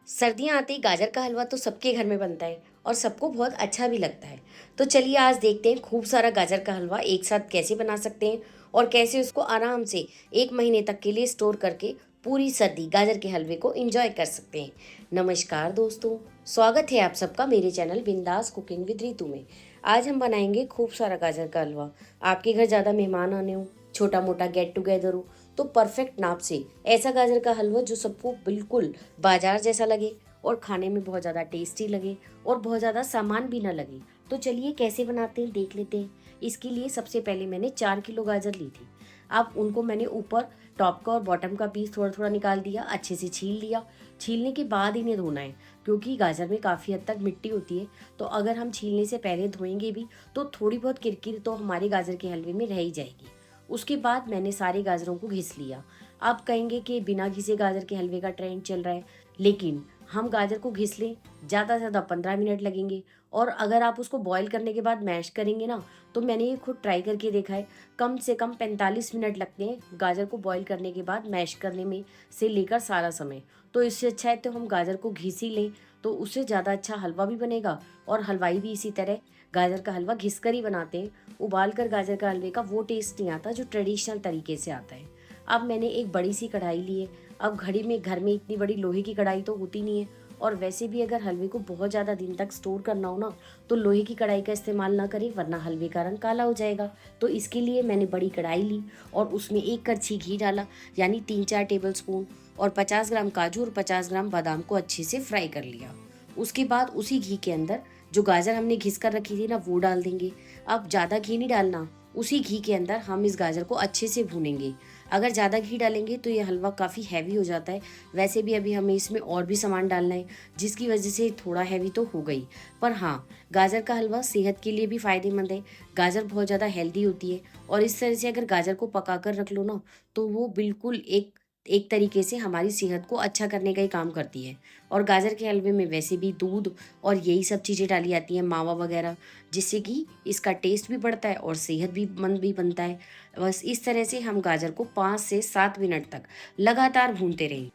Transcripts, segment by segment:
सर्दियाँ आते ही गाजर का हलवा तो सबके घर में बनता है और सबको बहुत अच्छा भी लगता है। तो चलिए आज देखते हैं खूब सारा गाजर का हलवा एक साथ कैसे बना सकते हैं और कैसे उसको आराम से 1 महीने तक के लिए स्टोर करके पूरी सर्दी गाजर के हलवे को एंजॉय कर सकते हैं। नमस्कार दोस्तों, स्वागत है आप सबका मेरे चैनल बिंदास कुकिंग विद रीतू में। आज हम बनाएंगे खूब सारा गाजर का हलवा। आपके घर ज़्यादा मेहमान आने हो, छोटा मोटा गेट टुगेदर हो, तो परफेक्ट नाप से ऐसा गाजर का हलवा जो सबको बिल्कुल बाजार जैसा लगे और खाने में बहुत ज़्यादा टेस्टी लगे और बहुत ज़्यादा सामान भी ना लगे। तो चलिए कैसे बनाते हैं देख लेते हैं। इसके लिए सबसे पहले मैंने 4 किलो गाजर ली थी। अब उनको मैंने ऊपर टॉप का और बॉटम का पीस थोड़ा थोड़ा निकाल दिया, अच्छे से छील लिया। छीलने के बाद इन्हें धोना है क्योंकि गाजर में काफ़ी हद तक मिट्टी होती है। तो अगर हम छीलने से पहले धोएंगे भी तो थोड़ी बहुत किरकिर तो हमारे गाजर के हलवे में रह ही जाएगी। उसके बाद मैंने सारे गाजरों को घिस लिया। आप कहेंगे कि बिना घिसे गाजर के हलवे का ट्रेंड चल रहा है, लेकिन हम गाजर को घिस लें ज़्यादा से ज़्यादा 15 मिनट लगेंगे। और अगर आप उसको बॉईल करने के बाद मैश करेंगे ना, तो मैंने ये खुद ट्राई करके देखा है, कम से कम 45 मिनट लगते हैं गाजर को बॉईल करने के बाद मैश करने में से लेकर सारा समय। तो इससे अच्छा है तो हम गाजर को घिस ही लें, तो उससे ज़्यादा अच्छा हलवा भी बनेगा। और हलवाई भी इसी तरह गाजर का हलवा घिस कर ही बनाते हैं। उबाल कर गाजर का हलवे का वो टेस्ट नहीं आता जो ट्रेडिशनल तरीके से आता है। अब मैंने एक बड़ी सी कढ़ाई ली है। अब घड़ी में घर में इतनी बड़ी लोहे की कढ़ाई तो होती नहीं है, और वैसे भी अगर हलवे को बहुत ज़्यादा दिन तक स्टोर करना हो ना, तो लोहे की कढ़ाई का इस्तेमाल ना करें वरना हलवे का रंग काला हो जाएगा। तो इसके लिए मैंने बड़ी कढ़ाई ली और उसमें 1 कड़छी घी डाला, यानी 3-4 टेबल स्पून, और 50 ग्राम काजू और 50 ग्राम बादाम को अच्छे से फ्राई कर लिया। उसके बाद उसी घी के अंदर जो गाजर हमने घिस कर रखी थी ना, वो डाल देंगे। अब ज़्यादा घी नहीं डालना, उसी घी के अंदर हम इस गाजर को अच्छे से भूनेंगे। अगर ज़्यादा घी डालेंगे तो ये हलवा काफ़ी हैवी हो जाता है। वैसे भी अभी हमें इसमें और भी सामान डालना है, जिसकी वजह से थोड़ा हैवी तो हो गई। पर हाँ, गाजर का हलवा सेहत के लिए भी फ़ायदेमंद है। गाजर बहुत ज़्यादा हेल्दी होती है, और इस तरह से अगर गाजर को पका कर रख लो ना, तो वो बिल्कुल एक एक तरीके से हमारी सेहत को अच्छा करने का ही काम करती है। और गाजर के हलवे में वैसे भी दूध और यही सब चीज़ें डाली जाती हैं, मावा वगैरह, जिससे कि इसका टेस्ट भी बढ़ता है और सेहत भी मंद भी बनता है। बस इस तरह से हम गाजर को 5 से 7 मिनट तक लगातार भूनते रहें।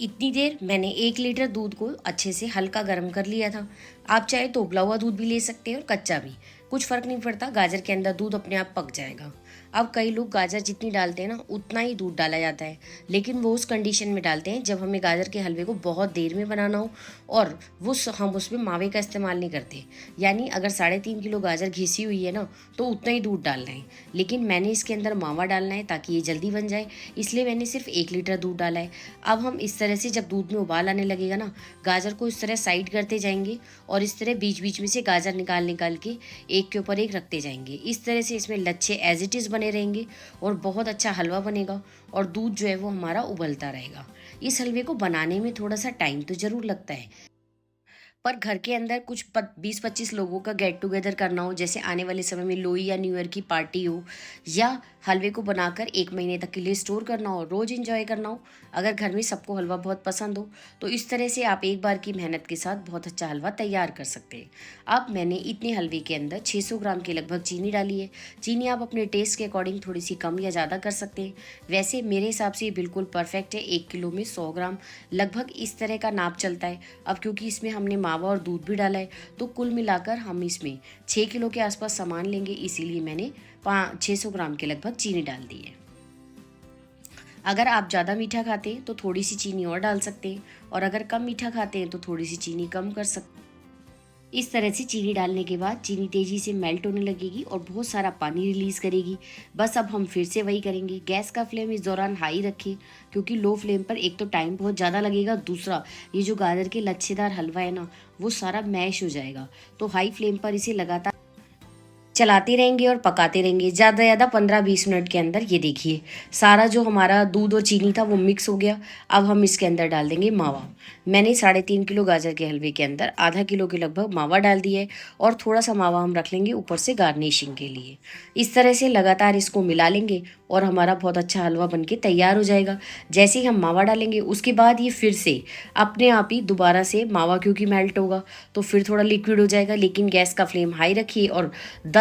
इतनी देर मैंने 1 लीटर दूध को अच्छे से हल्का गर्म कर लिया था। आप चाहे तो उबला हुआ दूध भी ले सकते हैं और कच्चा भी, कुछ फ़र्क नहीं पड़ता, गाजर के अंदर दूध अपने आप पक जाएगा। अब कई लोग गाजर जितनी डालते हैं ना, उतना ही दूध डाला जाता है, लेकिन वो उस कंडीशन में डालते हैं जब हमें गाजर के हलवे को बहुत देर में बनाना हो, और हम उसमें मावे का इस्तेमाल नहीं करते। यानी अगर 3.5 किलो गाजर घिसी हुई है ना, तो उतना ही दूध डालना है, लेकिन मैंने इसके अंदर मावा डालना है ताकि ये जल्दी बन जाए, इसलिए मैंने सिर्फ 1 लीटर दूध डाला है। अब हम इस तरह से जब दूध में उबाल आने लगेगा ना, गाजर को इस तरह साइड करते जाएंगे और इस तरह बीच बीच में से गाजर निकाल निकाल के एक के ऊपर एक रखते जाएंगे। इस तरह से इसमें लच्छे एज इट इज़ बने रहेंगे और बहुत अच्छा हलवा बनेगा, और दूध जो है वो हमारा उबलता रहेगा। इस हलवे को बनाने में थोड़ा सा टाइम तो ज़रूर लगता है, पर घर के अंदर कुछ 20-25 लोगों का गेट टुगेदर करना हो, जैसे आने वाले समय में लोई या न्यू ईयर की पार्टी हो, या हलवे को बनाकर 1 महीने तक के लिए स्टोर करना हो, रोज़ इंजॉय करना हो, अगर घर में सबको हलवा बहुत पसंद हो, तो इस तरह से आप एक बार की मेहनत के साथ बहुत अच्छा हलवा तैयार कर सकते हैं। अब मैंने इतने हलवे के अंदर 600 ग्राम के लगभग चीनी डाली है। चीनी आप अपने टेस्ट के अकॉर्डिंग थोड़ी सी कम या ज़्यादा कर सकते हैं। वैसे मेरे हिसाब से ये बिल्कुल परफेक्ट है। 1 किलो में 100 ग्राम लगभग इस तरह का नाप चलता है। अब क्योंकि इसमें हमने मावा और दूध भी डाला है, तो कुल मिलाकर हम इसमें 6 किलो के आसपास सामान लेंगे, इसीलिए मैंने 600 ग्राम के लगभग चीनी डाल दी है। अगर आप ज़्यादा मीठा खाते हैं तो थोड़ी सी चीनी और डाल सकते हैं, और अगर कम मीठा खाते हैं तो थोड़ी सी चीनी कम कर सकते हैं। इस तरह से चीनी डालने के बाद चीनी तेज़ी से मेल्ट होने लगेगी और बहुत सारा पानी रिलीज़ करेगी। बस अब हम फिर से वही करेंगे, गैस का फ्लेम इस दौरान हाई रखें, क्योंकि लो फ्लेम पर एक तो टाइम बहुत ज़्यादा लगेगा, दूसरा ये जो गाजर के लच्छेदार हलवा है ना, वो सारा मैश हो जाएगा। तो हाई फ्लेम पर इसे लगातार चलाते रहेंगे और पकाते रहेंगे ज़्यादा से ज़्यादा 15-20 मिनट के अंदर। ये देखिए सारा जो हमारा दूध और चीनी था वो मिक्स हो गया। अब हम इसके अंदर डाल देंगे मावा। मैंने 3.5 किलो गाजर के हलवे के अंदर आधा किलो के लगभग मावा डाल दिया है, और थोड़ा सा मावा हम रख लेंगे ऊपर से गार्निशिंग के लिए। इस तरह से लगातार इसको मिला लेंगे और हमारा बहुत अच्छा हलवा बनके तैयार हो जाएगा। जैसे ही हम मावा डालेंगे उसके बाद ये फिर से अपने आप ही दोबारा से मावा, क्योंकि मेल्ट होगा तो फिर थोड़ा लिक्विड हो जाएगा, लेकिन गैस का फ्लेम हाई रखिए और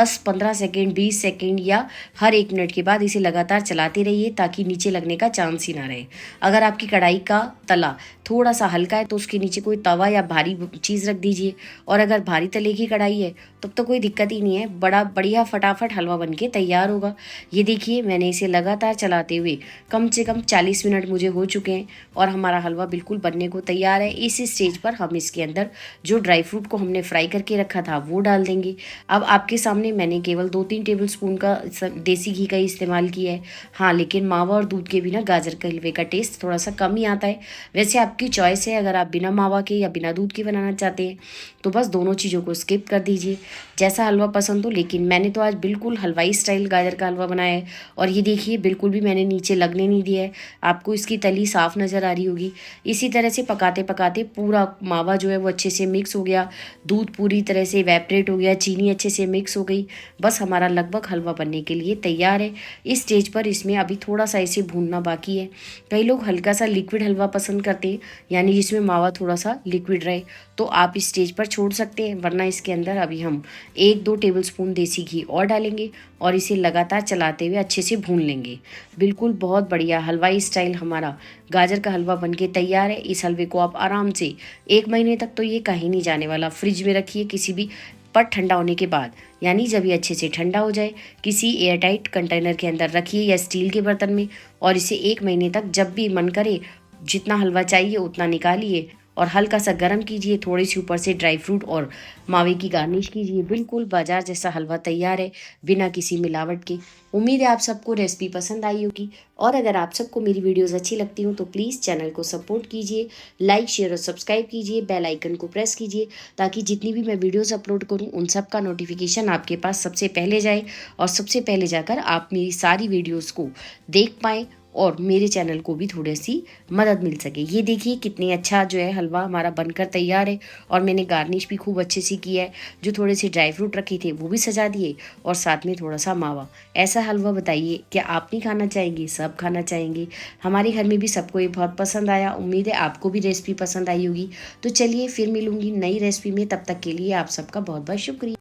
10-15 सेकेंड, 20 सेकेंड या हर 1 मिनट के बाद इसे लगातार चलाते रहिए ताकि नीचे लगने का चांस ही ना रहे। अगर आपकी कढ़ाई का तला थोड़ा सा हल्का है तो उसके नीचे कोई तवा या भारी चीज़ रख दीजिए, और अगर भारी तले की कढ़ाई है तब तो कोई दिक्कत ही नहीं है, बड़ा बढ़िया फटाफट हलवा बन के तैयार होगा। ये देखिए मैंने इसे लगातार चलाते हुए कम से कम 40 मिनट मुझे हो चुके हैं और हमारा हलवा बिल्कुल बनने को तैयार है। इस स्टेज पर हम इसके अंदर जो ड्राई फ्रूट को हमने फ्राई करके रखा था वो डाल देंगे। अब आपके सामने मैंने केवल 2-3 टेबल स्पून का देसी घी का इस्तेमाल किया है। हाँ, लेकिन मावा और दूध के बिना गाजर के हलवे का टेस्ट थोड़ा सा कम ही आता है। वैसे आपकी चॉइस है, अगर आप बिना मावा के या बिना दूध के बनाना चाहते हैं तो बस दोनों चीज़ों को स्किप कर दीजिए, जैसा हलवा पसंद हो। लेकिन मैंने तो आज बिल्कुल हलवाई स्टाइल गाजर का हलवा बनाया है और ये देखिए बिल्कुल भी मैंने नीचे लगने नहीं दिया है। आपको इसकी तली साफ़ नज़र आ रही होगी। इसी तरह से पकाते पकाते पूरा मावा जो है वो अच्छे से मिक्स हो गया, दूध पूरी तरह से इवेपरेट हो गया, चीनी अच्छे से मिक्स हो गई। बस हमारा लगभग हलवा बनने के लिए तैयार है। इस स्टेज पर इसमें अभी थोड़ा सा इसे भूनना बाकी है। कई लोग हल्का सा लिक्विड हलवा पसंद करते हैं, यानी जिसमें मावा थोड़ा सा लिक्विड रहे, तो आप इस स्टेज पर छोड़ सकते हैं, वरना इसके अंदर अभी हम 1-2 टेबलस्पून देसी घी और डालेंगे और इसे लगातार चलाते हुए अच्छे से भून लेंगे। बिल्कुल बहुत बढ़िया हलवाई स्टाइल हमारा गाजर का हलवा बनके तैयार है। इस हलवे को आप आराम से 1 महीने तक तो ये कहीं नहीं जाने वाला। फ्रिज में रखिए किसी भी पर ठंडा होने के बाद, यानी जब ये अच्छे से ठंडा हो जाए किसी एयरटाइट कंटेनर के अंदर रखिए या स्टील के बर्तन में, और इसे 1 महीने तक जब भी मन करे जितना हलवा चाहिए उतना निकालिए और हल्का सा गर्म कीजिए, थोड़ी सी ऊपर से ड्राई फ्रूट और मावे की गार्निश कीजिए। बिल्कुल बाजार जैसा हलवा तैयार है बिना किसी मिलावट के। उम्मीद है आप सबको रेसिपी पसंद आई होगी, और अगर आप सबको मेरी वीडियोस अच्छी लगती हो तो प्लीज़ चैनल को सपोर्ट कीजिए, लाइक शेयर और सब्सक्राइब कीजिए, बेल आइकन को प्रेस कीजिए ताकि जितनी भी मैं वीडियोस अपलोड करूं उन सब का नोटिफिकेशन आपके पास सबसे पहले जाए और सबसे पहले जाकर आप मेरी सारी वीडियोस को देख पाएँ और मेरे चैनल को भी थोड़ी सी मदद मिल सके। ये देखिए कितनी अच्छा जो है हलवा हमारा बनकर तैयार है, और मैंने गार्निश भी खूब अच्छे से किया है। जो थोड़े से ड्राई फ्रूट रखे थे वो भी सजा दिए और साथ में थोड़ा सा मावा। ऐसा हलवा बताइए क्या आप नहीं खाना चाहेंगे? सब खाना चाहेंगे। हमारे घर में भी सबको ये बहुत पसंद आया। उम्मीद है आपको भी रेसिपी पसंद आई होगी। तो चलिए फिर मिलूंगी नई रेसिपी में, तब तक के लिए आप सबका बहुत बहुत शुक्रिया।